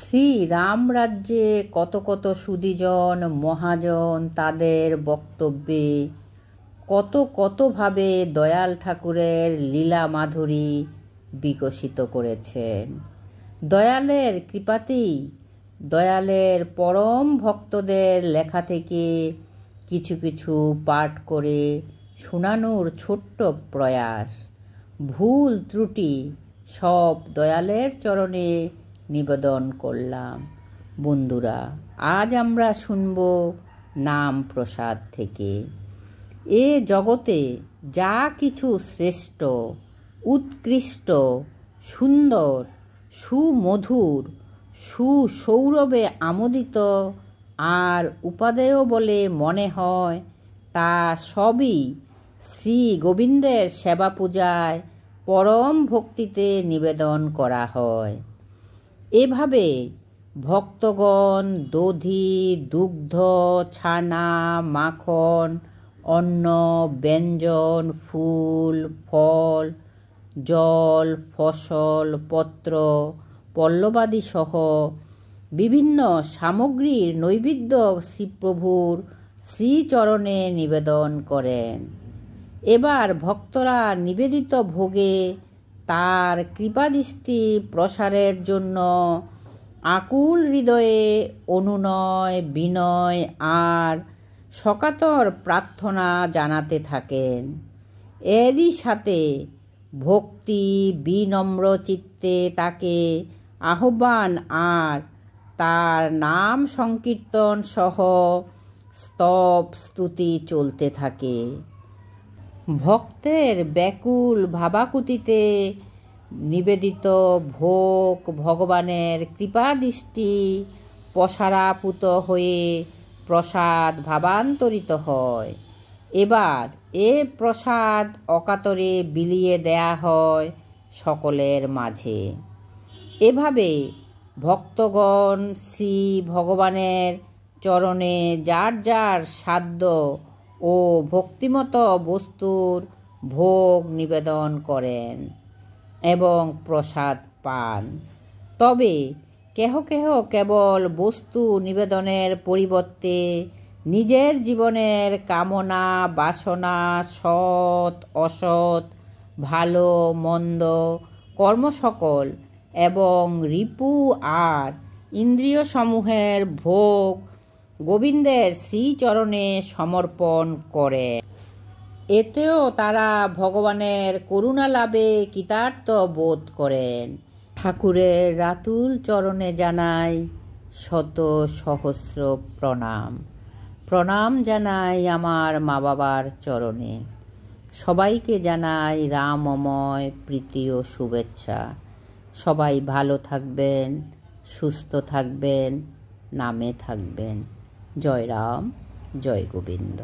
শ্রীরাম রাজ্যে কত কত সুধীজন মহাজন তাদের বক্তব্যে কতভাবে দয়াল ঠাকুরের লীলা মাধুরী বিকশিত করেছেন। দয়ালের কৃপাতেই দয়ালের পরম ভক্তদের লেখা থেকে কিছু কিছু পাঠ করে শোনানোর ছোট্ট প্রয়াস। ভুল ত্রুটি সব দয়ালের চরণে নিবেদন করলাম। বন্ধুরা, আজ আমরা শুনব নাম প্রসাদ থেকে। এ জগতে যা কিছু শ্রেষ্ঠ, উৎকৃষ্ট, সুন্দর, সুমধুর, সুসৌরভে আমোদিত আর উপাদেয় বলে মনে হয়, তা সবই শ্রী গোবিন্দের সেবা পূজায় পরম ভক্তিতে নিবেদন করা হয়। এভাবে ভক্তগণ দধি, দুগ্ধ, ছানা, মাখন, অন্ন, ব্যঞ্জন, ফুল, ফল, জল, ফসল, পত্র, পল্লবাদি সহ বিভিন্ন সামগ্রীর নৈবেদ্য শ্রীপ্রভুর শ্রীচরণে নিবেদন করেন। এবার ভক্তরা নিবেদিত ভোগে তার কৃপাদৃষ্টি প্রসারের জন্য আকুল হৃদয়ে অনুনয়, বিনয় আর সকাতর প্রার্থনা জানাতে থাকেন। এরই সাথে ভক্তি বিনম্র চিত্তে তাকে আহ্বান আর তার নাম সংকীর্তন সহ স্তব স্তুতি চলতে থাকে। ভক্তের ব্যাকুল ভাবাকুতিতে নিবেদিত ভোগ ভগবানের কৃপাদৃষ্টি প্রসারাপুত হয়ে প্রসাদ ভাবান্তরিত হয়। এবার এ প্রসাদ অকাতরে বিলিয়ে দেয়া হয় সকলের মাঝে। এভাবে ভক্তগণ শ্রী ভগবানের চরণে যার যার সাধ্য ও ভক্তিমত বস্তুর ভোগ নিবেদন করেন এবং প্রসাদ পান। তবে কেহ কেহ কেবল বস্তু নিবেদনের পরিবর্তে নিজের জীবনের কামনা বাসনা, সৎ অসৎ, ভালো মন্দ কর্মসকল এবং রিপু আর ইন্দ্রিয়সমূহের ভোগ গোবিন্দের শ্রীচরণে সমর্পণ করে। এতেও তারা ভগবানের করুণা লাভে কৃতার্থ বোধ করেন। ঠাকুরের রাতুল চরণে জানাই শত সহস্র প্রণাম। প্রণাম জানাই আমার মা বাবার চরণে। সবাইকে জানাই রামময় প্রীতি ও শুভেচ্ছা। সবাই ভালো থাকবেন, সুস্থ থাকবেন, নামে থাকবেন। জয় রাম, জয় গোবিন্দ।